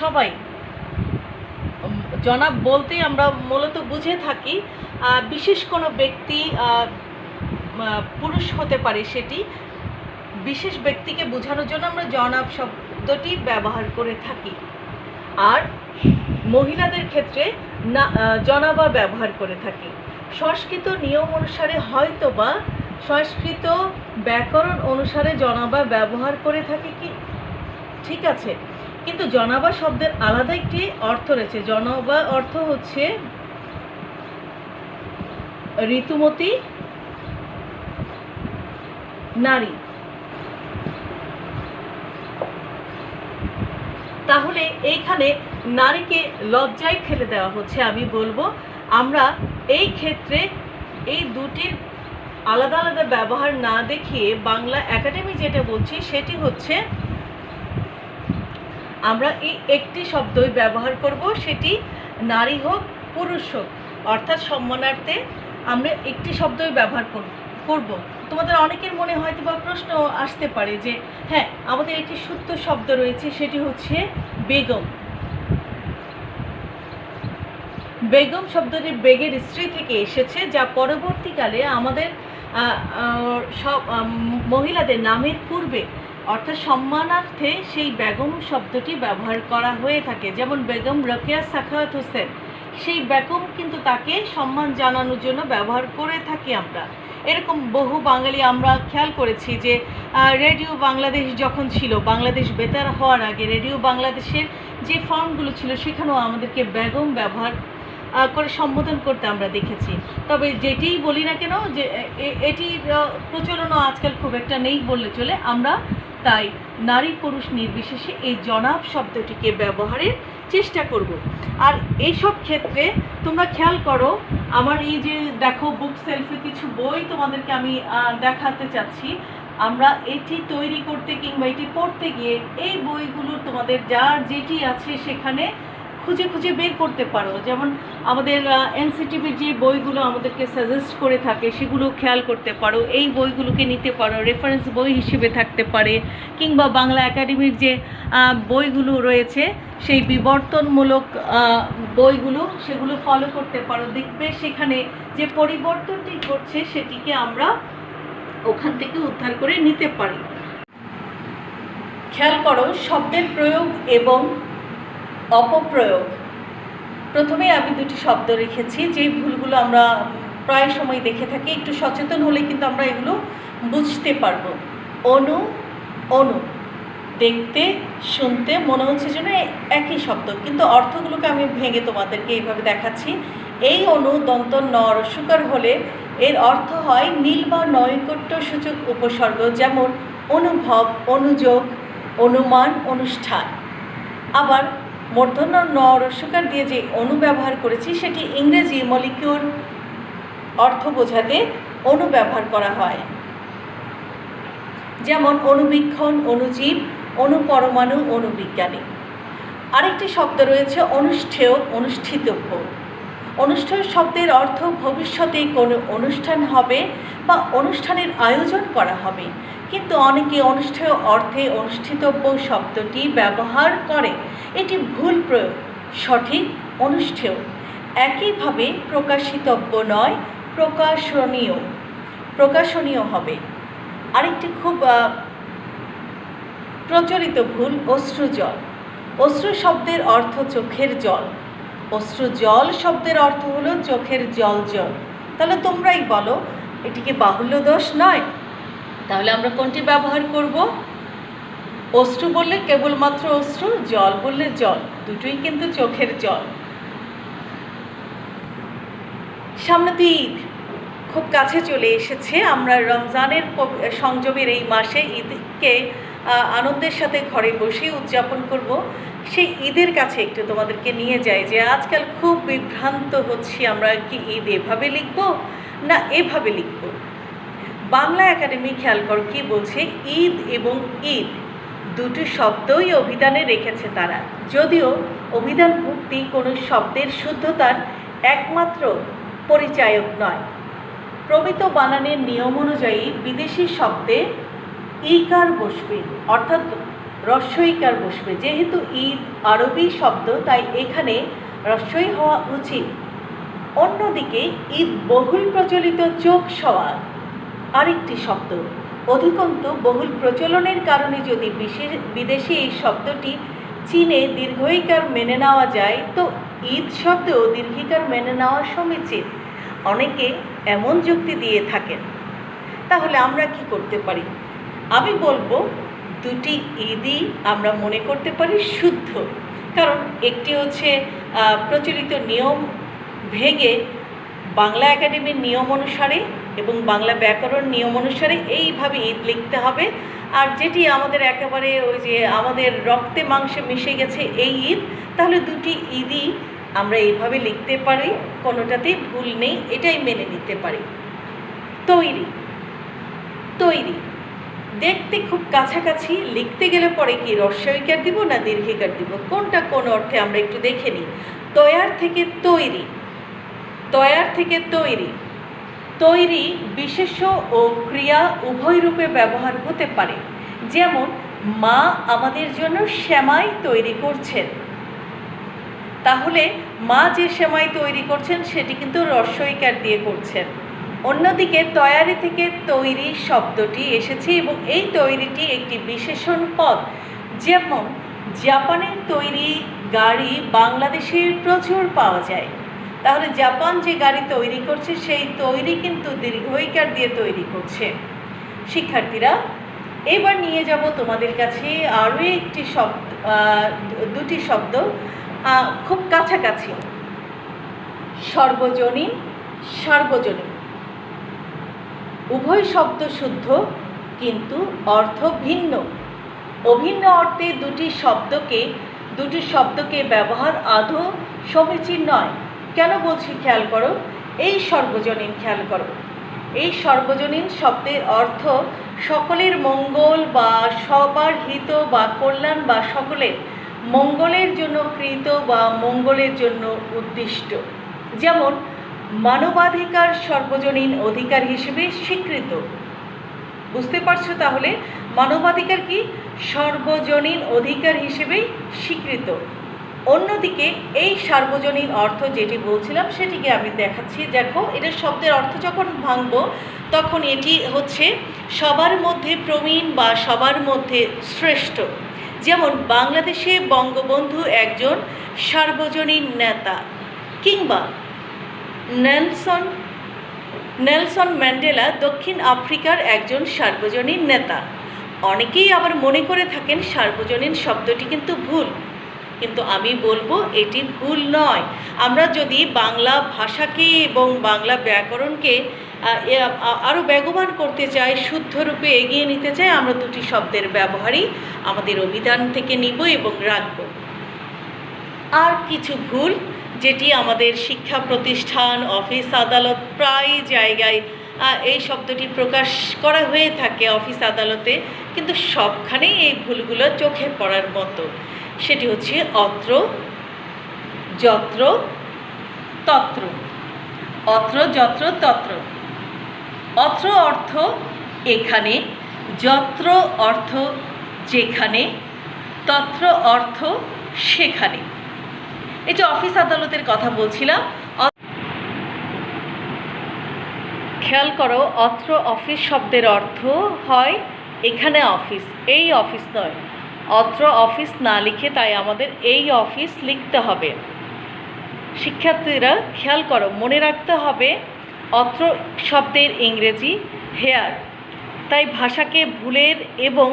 সবাই জনাব বলতেই আমরা মূলত বুঝে থাকি বিশেষ কোনো ব্যক্তি, পুরুষ হতে পারে, সেটি বিশেষ ব্যক্তিকে বোঝানোর জন্য আমরা জনাব শব্দটি ব্যবহার করে থাকি। আর মহিলাদের ক্ষেত্রে না জনাবা ব্যবহার করে থাকি। সংস্কৃত নিয়ম অনুসারে হয়তোবা সংস্কৃত ব্যাকরণ অনুসারে জনাবা ব্যবহার করে থাকি, কি ঠিক আছে, কিন্তু জনাবা শব্দের আলাদা একটি অর্থ রয়েছে। জনাবা অর্থ হচ্ছে ঋতুমতী নারী। তাহলে এইখানে নারীকে লজ্জায় ফেলে দেওয়া হচ্ছে। আমি বলবো আমরা এই ক্ষেত্রে এই দুটির আলাদা আলাদা ব্যবহার না দেখিয়ে বাংলা একাডেমি যেটা বলছি সেটি হচ্ছে আমরা এই একটি শব্দই ব্যবহার করব, সেটি নারী হোক পুরুষ হোক, অর্থাৎ সম্মানার্থে আমরা একটি শব্দই ব্যবহার করব। তোমাদের অনেকের মনে হয়তো বা প্রশ্ন আসতে পারে যে হ্যাঁ, আমাদের একটি সূত্র শব্দ রয়েছে, সেটি হচ্ছে বেগম। বেগম শব্দটি বেগের স্ত্রী থেকে এসেছে, যা পরবর্তীকালে আমাদের সব মহিলাদের নামের পূর্বে অর্থাৎ সম্মানার্থে সেই বেগম শব্দটি ব্যবহার করা হয়ে থাকে। যেমন বেগম রোকেয়া সাখাওয়াত হোসেন, সেই বেগম কিন্তু তাকে সম্মান জানানোর জন্য ব্যবহার করে থাকি আমরা। এরকম বহু বাঙালি আমরা খেয়াল করেছি যে রেডিও বাংলাদেশ যখন ছিল, বাংলাদেশ বেতার হওয়ার আগে রেডিও বাংলাদেশের যে ফর্মগুলো ছিল সেখানেও আমাদেরকে বেগম ব্যবহার করে সম্বোধন করতে আমরা দেখেছি। তবে যেটিই বলি না কেন, যে এটির প্রচলনও আজকাল খুব একটা নেই বললে চলে। আমরা তাই নারী পুরুষ নির্বিশেষে এই জনাব শব্দটিকে ব্যবহারের চেষ্টা করব। আর এইসব ক্ষেত্রে তোমরা খেয়াল করো, আমার এই যে দেখো বুক সেলফে কিছু বই তোমাদেরকে আমি দেখাতে চাচ্ছি। আমরা এটি তৈরি করতে কিংবা এটি পড়তে গিয়ে এই বইগুলো তোমাদের যার যেটি আছে সেখানে খুঁজে খুঁজে বের করতে পারো। যেমন আমাদের এনসিটিভির যে বইগুলো আমাদেরকে সাজেস্ট করে থাকে সেগুলো খেয়াল করতে পারো, এই বইগুলোকে নিতে পারো, রেফারেন্স বই হিসেবে থাকতে পারে। কিংবা বাংলা একাডেমির যে বইগুলো রয়েছে সেই বিবর্তনমূলক বইগুলো, সেগুলো ফলো করতে পারো। দেখবে সেখানে যে পরিবর্তনটি ঘটছে সেটিকে আমরা ওখান থেকে উদ্ধার করে নিতে পারি। খেয়াল করো শব্দের প্রয়োগ এবং অপপ্রয়োগ। প্রথমে আমি দুটি শব্দ রেখেছি, যেই ভুলগুলো আমরা প্রায় সময় দেখে থাকি। একটু সচেতন হলে কিন্তু আমরা এগুলো বুঝতে পারবো। অনু, অনু, দেখতে শুনতে মনে হচ্ছে যেন একই শব্দ, কিন্তু অর্থগুলোকে আমি ভেঙে তোমাদেরকে এইভাবে দেখাচ্ছি। এই অনু দন্ত ন রস্যকার হলে এর অর্থ হয় নীল বা নৈকট্য সূচক উপসর্গ, যেমন অনুভব, অনুযোগ, অনুমান, অনুষ্ঠান। আবার মূর্ধন্য ন রস্যকার দিয়ে যে অনু ব্যবহার করেছি সেটি ইংরেজি মলিকিউল অর্থ বোঝাতে অনু ব্যবহার করা হয়, যেমন অনুবীক্ষণ, অনুজীব, অনুপরমাণু, অনুবিজ্ঞানী। আরেকটি শব্দ রয়েছে অনুষ্ঠেয়, অনুষ্ঠিতব্য। অনুষ্ঠান শব্দের অর্থ ভবিষ্যতে কোনো অনুষ্ঠান হবে বা অনুষ্ঠানের আয়োজন করা হবে, কিন্তু অনেকে অনুষ্ঠেয় অর্থে অনুষ্ঠিতব্য শব্দটি ব্যবহার করে। এটি ভুল প্রয়োগ, সঠিক অনুষ্ঠেয়। একইভাবে প্রকাশিতব্য নয়, প্রকাশনীয়, প্রকাশনীয় হবে। আরেকটি খুব প্রচলিত ভুল অশ্রুজল। অশ্রু শব্দের অর্থ চোখের জল, অশ্রু জল শব্দের অর্থ হলো চোখের জল জল। তাহলে তোমরাই বলো, এটি কি বাহুল্য দোষ নয়? তাহলে আমরা কোনটি ব্যবহার করব? অশ্রু বললে কেবলমাত্র অশ্রু, জল বললে জল, দুটোই কিন্তু চোখের জল। সামনে তো ঈদ খুব কাছে চলে এসেছে। আমরা রমজানের সংযমের এই মাসে ঈদকে আনন্দের সাথে ঘরে বসে উদযাপন করব। সেই ঈদের কাছে একটু তোমাদেরকে নিয়ে যাই যে আজকাল খুব বিভ্রান্ত হচ্ছি, আমরা কি ঈদ এভাবে লিখব না এভাবে লিখব। বাংলা একাডেমি খেয়াল করো কি বলছে, ঈদ এবং ঈদ দুটো শব্দই অভিধানে রেখেছে তারা, যদিও অভিধান ভুক্তি কোনো শব্দের শুদ্ধতার একমাত্র পরিচায়ক নয়। প্রমিত বানানের নিয়ম অনুযায়ী বিদেশি শব্দে ইকার বসবে, অর্থাৎ রস্বইকার বসবে। যেহেতু ঈদ আরবি শব্দ তাই এখানে রস্বই হওয়া উচিত। অন্যদিকে ঈদ বহুল প্রচলিত চোখ সওয়া আরেকটি শব্দ। অধিকন্তু বহুল প্রচলনের কারণে যদি বিদেশি এই শব্দটি চীনে দীর্ঘইকার মেনে নেওয়া যায়, তো ঈদ শব্দেও দীর্ঘিকার মেনে নেওয়া সমীচীন। অনেকে এমন যুক্তি দিয়ে থাকেন। তাহলে আমরা কি করতে পারি? আমি বলবো দুটি ঈদই আমরা মনে করতে পারি শুদ্ধ, কারণ একটি হচ্ছে প্রচলিত নিয়ম ভেঙে বাংলা একাডেমির নিয়ম অনুসারে এবং বাংলা ব্যাকরণ নিয়ম অনুসারে এইভাবে ঈদ লিখতে হবে। আর যেটি আমাদের একেবারে ওই যে আমাদের রক্তে মাংসে মিশে গেছে এই ঈদ, তাহলে দুটি ঈদই আমরা এইভাবে লিখতে পারি, কোনোটাতেই ভুল নেই, এটাই মেনে নিতে পারি। তৈরি, তৈরি দেখতে খুব কাছাকাছি, লিখতে গেলে পরে কি রস্বইকার দিব না দীর্ঘিকার দিব, কোনটা কোন অর্থে আমরা একটু দেখে নিই। তৈয়ার থেকে তৈরি, তৈয়ার থেকে তৈরি, তৈরি বিশেষ্য ও ক্রিয়া উভয় রূপে ব্যবহার হতে পারে। যেমন মা আমাদের জন্য সেমাই তৈরি করছেন, তাহলে মা যে সেমাই তৈরি করছেন সেটি কিন্তু রস্বইকার দিয়ে করছেন। অন্যদিকে তৈয়ারি থেকে তৈরি শব্দটি এসেছে এবং এই তৈরিটি একটি বিশেষণ পদ। যেমন জাপানের তৈরি গাড়ি বাংলাদেশে প্রচুর পাওয়া যায়, তাহলে জাপান যে গাড়ি তৈরি করছে সেই তৈরি কিন্তু দীর্ঘইকার দিয়ে তৈরি করছে। শিক্ষার্থীরা, এবার নিয়ে যাব তোমাদের কাছে আরও একটি শব্দ, দুটি শব্দ খুব কাছাকাছি। সর্বজনীন, সার্বজনীন, উভয় শব্দ শুদ্ধ কিন্তু অর্থ ভিন্ন। অভিন্ন অর্থে দুটি শব্দকে ব্যবহার আদৌ সমীচীন নয়। কেন বলছি খেয়াল করো। এই সর্বজনীন খেয়াল করো, এই সর্বজনীন শব্দের অর্থ সকলের মঙ্গল বা সবার হিত বা কল্যাণ বা সকলের মঙ্গলের জন্য কৃত বা মঙ্গলের জন্য উদ্দিষ্ট। যেমন মানবাধিকার সর্বজনীন অধিকার হিসেবে স্বীকৃত। বুঝতে পারছো তাহলে মানবাধিকার কি সর্বজনীন অধিকার হিসেবেই স্বীকৃত। অন্যদিকে এই সার্বজনীন অর্থ যেটি বলছিলাম সেটিকে আমি দেখাচ্ছি। দেখো, এটা শব্দের অর্থ যখন ভাঙব তখন এটি হচ্ছে সবার মধ্যে প্রবীণ বা সবার মধ্যে শ্রেষ্ঠ। যেমন বাংলাদেশে বঙ্গবন্ধু একজন সার্বজনীন নেতা, কিংবা নেলসন ম্যান্ডেলা দক্ষিণ আফ্রিকার একজন সার্বজনীন নেতা। অনেকেই আবার মনে করে থাকেন সার্বজনীন শব্দটি কিন্তু ভুল, কিন্তু আমি বলবো এটি ভুল নয়। আমরা যদি বাংলা ভাষাকে এবং বাংলা ব্যাকরণকে আরও বেগবান করতে চাই, শুদ্ধরূপে এগিয়ে নিতে চাই, আমরা দুটি শব্দের ব্যবহারই আমাদের অভিধান থেকে নিব এবং রাখব। আর কিছু ভুল যেটি আমাদের শিক্ষা প্রতিষ্ঠান, অফিস আদালত প্রায় জায়গায় এই শব্দটি প্রকাশ করা হয়ে থাকে অফিস আদালতে, কিন্তু সবখানেই এই ভুলগুলো চোখে পড়ার মতো। সেটি হচ্ছে অত্র, যত্র, তত্র। অত্র, যত্র, তত্র। অত্র অর্থ এখানে, যত্র অর্থ যেখানে, তত্র অর্থ সেখানে। এই যে অফিস আদালতের কথা বলছিলাম, খেয়াল করো, অত্র অফিস শব্দের অর্থ হয় এখানে অফিস, এই অফিস নয়। অত্র অফিস না লিখে তাই আমাদের এই অফিস লিখতে হবে। শিক্ষার্থীরা খেয়াল করো, মনে রাখতে হবে অত্র শব্দের ইংরেজি হেয়ার। তাই ভাষাকে ভুলের এবং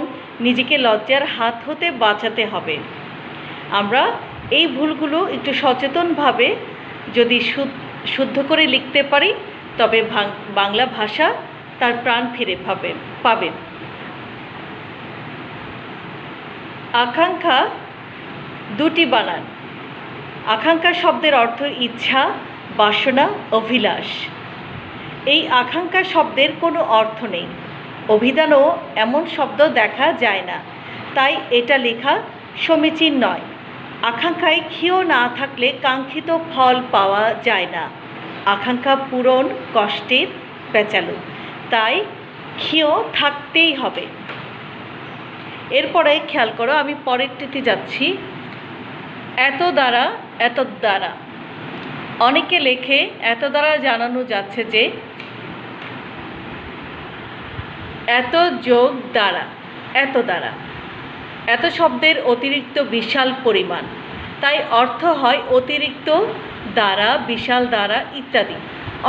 নিজেকে লজ্জার হাত হতে বাঁচাতে হবে। আমরা এই ভুলগুলো একটু সচেতনভাবে যদি শুদ্ধ করে লিখতে পারি তবে বাংলা ভাষা তার প্রাণ ফিরে পাবে। আকাঙ্ক্ষা দুটি বানান। আকাঙ্ক্ষা শব্দের অর্থ ইচ্ছা, বাসনা, অভিলাষ। এই আকাঙ্ক্ষা শব্দের কোনো অর্থ নেই, অভিধানেও এমন শব্দ দেখা যায় না, তাই এটা লেখা সমীচীন নয়। আকাঙ্ক্ষায় ক্ষীয় না থাকলে কাঙ্ক্ষিত ফল পাওয়া যায় না। আকাঙ্ক্ষা পূরণ কষ্টের পেঁচালো, তাই ক্ষীয় থাকতেই হবে। এরপরে খেয়াল করো, আমি পরেরটিতে যাচ্ছি। এত দ্বারা, এত দ্বারা। অনেকে লেখে এত দ্বারা জানানো যাচ্ছে যে এত যোগ দ্বারা, এত দ্বারা। এত শব্দের অতিরিক্ত বিশাল পরিমাণ, তাই অর্থ হয় অতিরিক্ত দ্বারা, বিশাল দ্বারা ইত্যাদি।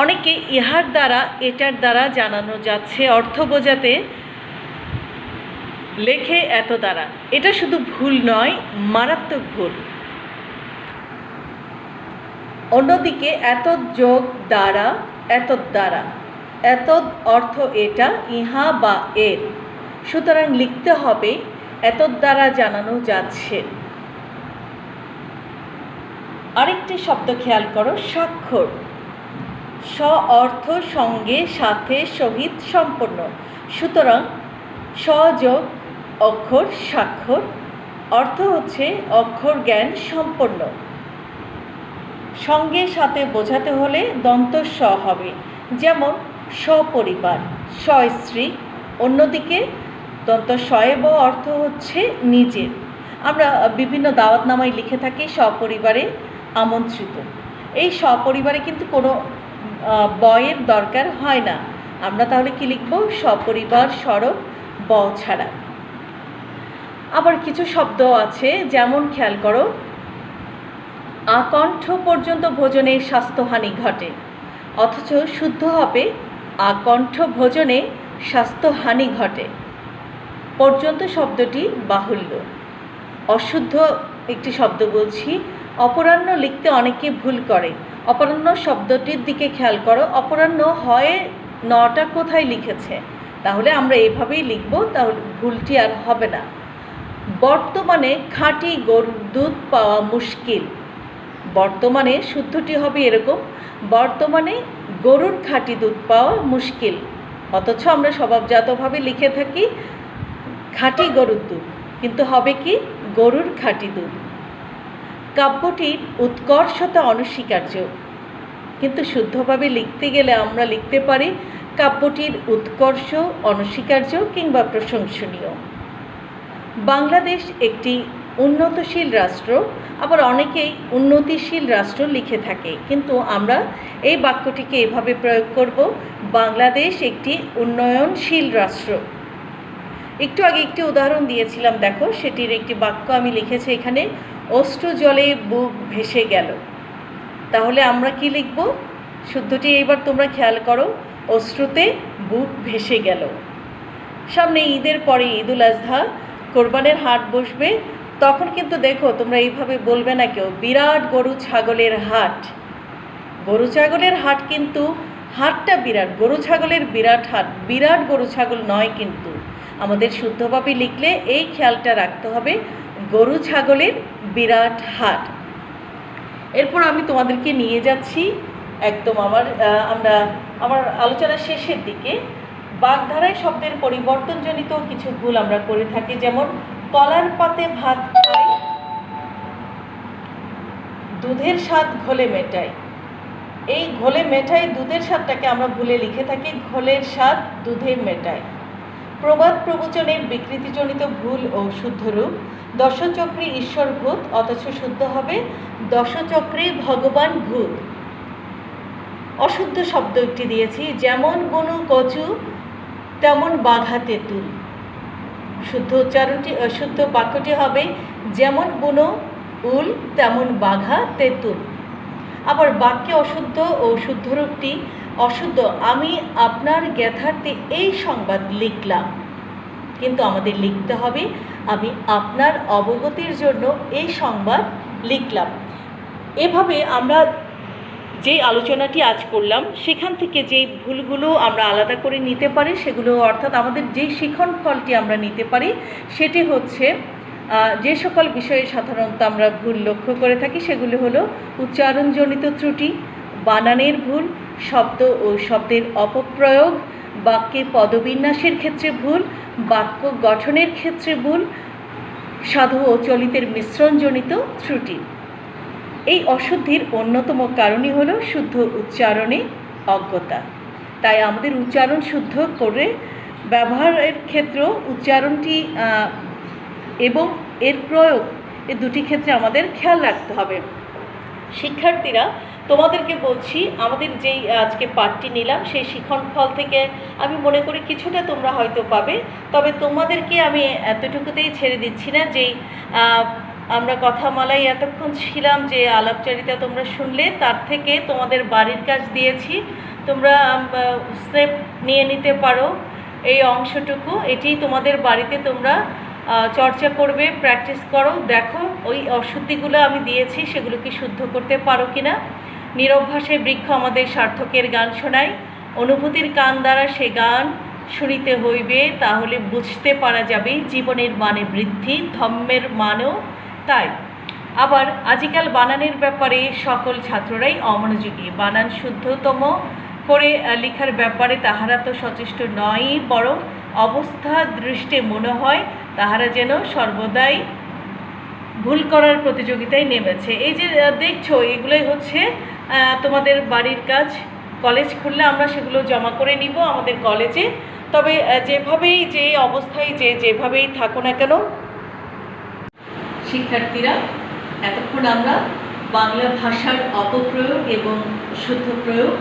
অনেকে ইহার দ্বারা, এটার দ্বারা জানানো যাচ্ছে অর্থ বোঝাতে লেখে এত দ্বারা। এটা শুধু ভুল নয়, মারাত্মক ভুল। অন্যদিকে এত যোগ দ্বারা, এত দ্বারা, এত অর্থ এটা, ইহা বা এর, সুতরাং লিখতে হবে এত দ্বারা জানানো যাচ্ছে। আরেকটি শব্দ খেয়াল করো, স্বাক্ষর। স অর্থ সঙ্গে, সাথে, সহিত, সম্পন্ন। সুতরাং স যোগ অক্ষর স্বাক্ষর, অর্থ হচ্ছে অক্ষর জ্ঞান সম্পন্ন। সঙ্গে সাথে বোঝাতে হলে দন্ত স হবে, যেমন সপরিবার, সস্ত্রী। অন্যদিকে দন্ত শয়েব অর্থ হচ্ছে নিজের। আমরা বিভিন্ন দাওয়াতনামায় লিখে থাকি সপরিবারে আমন্ত্রিত। এই সপরিবারে কিন্তু কোনো বয়ের দরকার হয় না। আমরা তাহলে কি লিখব? সপরিবার সরব ব ছাড়া। আবার কিছু শব্দ আছে, যেমন খেয়াল করো, আকণ্ঠ পর্যন্ত ভোজনে স্বাস্থ্যহানি ঘটে, অথচ শুদ্ধ হবে আকণ্ঠ ভোজনে স্বাস্থ্যহানি ঘটে। পর্যন্ত শব্দটি বাহুল্য। অশুদ্ধ একটি শব্দ বলছি, অপরাহ্ন লিখতে অনেকে ভুল করে। অপরাহ্ন শব্দটির দিকে খেয়াল করো, অপরাহ্ন হয় নটা কোথায় লিখেছে, তাহলে আমরা এভাবেই লিখব, তাহলে ভুলটি আর হবে না। বর্তমানে খাঁটি গরুর দুধ পাওয়া মুশকিল। বর্তমানে শুদ্ধটি হবে এরকম, বর্তমানে গরুর খাঁটি দুধ পাওয়া মুশকিল, অথচ আমরা স্বভাবজাতভাবে লিখে থাকি খাঁটি গরুর দুধ, কিন্তু হবে কি? গরুর খাঁটি দুধ। কাব্যটির উৎকর্ষতা অনস্বীকার্য, কিন্তু শুদ্ধভাবে লিখতে গেলে আমরা লিখতে পারি কাব্যটির উৎকর্ষ অনস্বীকার্য কিংবা প্রশংসনীয়। বাংলাদেশ একটি উন্নতশীল রাষ্ট্র, আবার অনেকেই উন্নতিশীল রাষ্ট্র লিখে থাকে, কিন্তু আমরা এই বাক্যটিকে এভাবে প্রয়োগ করব, বাংলাদেশ একটি উন্নয়নশীল রাষ্ট্র। একটু আগে একটি উদাহরণ দিয়েছিলাম, দেখো সেটির একটি বাক্য আমি লিখেছি এখানে, অশ্রু জলে বুক ভেসে গেল। তাহলে আমরা কি লিখব? শুদ্ধটি এইবার তোমরা খেয়াল করো, অশ্রুতে বুক ভেসে গেল। সামনে ঈদের পরে ঈদুল আজহা, কোরবানের হাট বসবে, তখন কিন্তু দেখো তোমরা এইভাবে বলবে না কেউ বিরাট গরু ছাগলের হাট। গরু ছাগলের হাট, কিন্তু হাটটা বিরাট, গরু ছাগলের বিরাট হাট, বিরাট গরু ছাগল নয়। কিন্তু আমাদের শুদ্ধভাবে লিখলে এই খেয়ালটা রাখতে হবে, গরু ছাগলের বিরাট হাট। এরপর আমি তোমাদেরকে নিয়ে যাচ্ছি একদম আমার আলোচনার শেষের দিকে। বাগধারায় শব্দের পরিবর্তনজনিত কিছু ভুল আমরা করে থাকি, যেমন কলার পাতে ভাত খাই, দুধের স্বাদ ঘোলে মেটাই। এই ঘোলে মেটাই দুধের স্বাদটাকে আমরা ভুলে লিখে থাকি ঘোলের স্বাদ দুধে মেটায়। প্রবাদ প্রবচনের বিকৃতিজনিত ভুল ও শুদ্ধ রূপ, দশচক্রী ঈশ্বর ভূত, অথচ শুদ্ধ হবে দশচক্রী ভগবান ভূত। অশুদ্ধ শব্দ একটি দিয়েছি, যেমন বনু কচু তেমন বাঘা তেঁতুল। শুদ্ধ উচ্চারণটি, শুদ্ধ বাক্যটি হবে যেমন বুনো উল তেমন বাঘা তেঁতুল। আবার বাক্যে অশুদ্ধ ও শুদ্ধ রূপটি অশুদ্ধ, আমি আপনার জ্ঞাতার্থে এই সংবাদ লিখলাম, কিন্তু আমাদের লিখতে হবে আমি আপনার অবগতির জন্য এই সংবাদ লিখলাম। এভাবে আমরা যে আলোচনাটি আজ করলাম সেখান থেকে যেই ভুলগুলো আমরা আলাদা করে নিতে পারি, সেগুলো অর্থাৎ আমাদের যেই শিখন ফলটি আমরা নিতে পারি সেটি হচ্ছে, যে সকল বিষয়ে সাধারণত আমরা ভুল লক্ষ্য করে থাকি সেগুলো হলো উচ্চারণজনিত ত্রুটি, বানানের ভুল, শব্দ ও শব্দের অপপ্রয়োগ, বাক্যে পদবিন্যাসের ক্ষেত্রে ভুল, বাক্য গঠনের ক্ষেত্রে ভুল, সাধু ও চলিতের মিশ্রণজনিত ত্রুটি। এই অশুদ্ধির অন্যতম কারণই হলো শুদ্ধ উচ্চারণে অজ্ঞতা। তাই আমাদের উচ্চারণ শুদ্ধ করে ব্যবহারের ক্ষেত্রেও উচ্চারণটি এবং এর প্রয়োগ, এই দুটি ক্ষেত্রে আমাদের খেয়াল রাখতে হবে। শিক্ষার্থীরা, তোমাদেরকে বলছি, আমাদের যেই আজকে পাঠটি নিলাম সেই শিখন ফল থেকে আমি মনে করি কিছুটা তোমরা হয়তো পাবে, তবে তোমাদেরকে আমি এতটুকুতেই ছেড়ে দিচ্ছি না যেই আমরা কথামালাই এতক্ষণ ছিলাম, যে আলাপচারিতা তোমরা শুনলে, তার থেকে তোমাদের বাড়ির কাজ দিয়েছি, তোমরা স্টেপ নিয়ে নিতে পারো এই অংশটুকু। এটি তোমাদের বাড়িতে তোমরা চর্চা করবে, প্র্যাকটিস করো, দেখো ওই অশুদ্ধিগুলো আমি দিয়েছি সেগুলো কি শুদ্ধ করতে পারো কিনা। নিরভ্যাসে বৃক্ষ আমাদের সার্থকের গান শোনায়, অনুভূতির কান দ্বারা সে গান শুনিতে হইবে, তাহলে বুঝতে পারা যাবে জীবনের মানে বৃদ্ধি, ধম্মের মানও তাই। আবার আজকাল বানানের ব্যাপারে সকল ছাত্ররাই অমনোযোগী, বানান শুদ্ধতম করে লেখার ব্যাপারে তাহারা তো সচেষ্ট নয়ই, বরং অবস্থা দৃষ্টে মনে হয় তাহারা যেন সর্বদাই ভুল করার প্রতিযোগিতায় নেমেছে। এই যে দেখছো, এগুলোই হচ্ছে তোমাদের বাড়ির কাজ। কলেজ খুললে আমরা সেগুলো জমা করে নিব আমাদের কলেজে। তবে যেভাবেই যে অবস্থায় যেভাবেই থাকো না কেন, শিক্ষার্থীরা, এতক্ষণ আমরা বাংলা ভাষার অপপ্রয়োগ এবং শুদ্ধ প্রয়োগ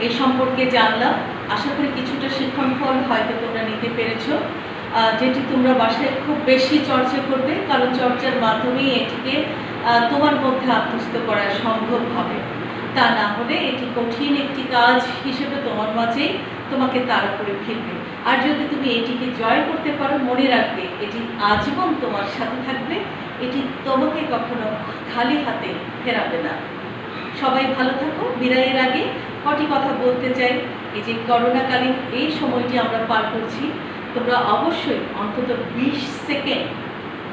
এই সম্পর্কে জানলাম। আশা করি কিছুটা শিক্ষণফল হয়তো তোমরা নিতে পেরেছো, যেটি তোমরা বাসায় খুব বেশি চর্চা করবে, কারণ চর্চার মাধ্যমেই এটিকে তোমার মধ্যে আত্মস্থ করা সম্ভব হবে। তা না হলে এটি কঠিন একটি কাজ হিসেবে তোমার মাঝেই তোমাকে তাড়া করে ফেলবে। আর যদি তুমি এটিকে জয় করতে পারো, মনে রাখবে এটি আজীবন তোমার সাথে থাকবে, এটি তোমাকে কখনো খালি হাতে ফেরাবে না। সবাই ভালো থাকো। বিদায়ের আগে কটি কথা বলতে চাই। এই যে করোনাকালীন এই সময়টি আমরা পার করছি, তোমরা অবশ্যই অন্তত 20 সেকেন্ড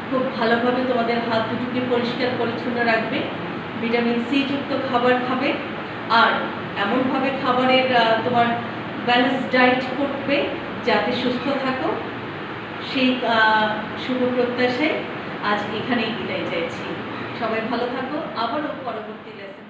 খুব ভালোভাবে তোমাদের হাত দুটোকে পরিষ্কার পরিচ্ছন্ন রাখবে, ভিটামিন সি যুক্ত খাবার খাবে, আর এমনভাবে খাবারের তোমার ব্যালেন্স ডায়েট করবে যাতে সুস্থ থাকো। সেই শুভ প্রত্যাশায় আজ এখানেই বিদায় চাইছি। সবাই ভালো থাকো। আবারও পরবর্তী লেসন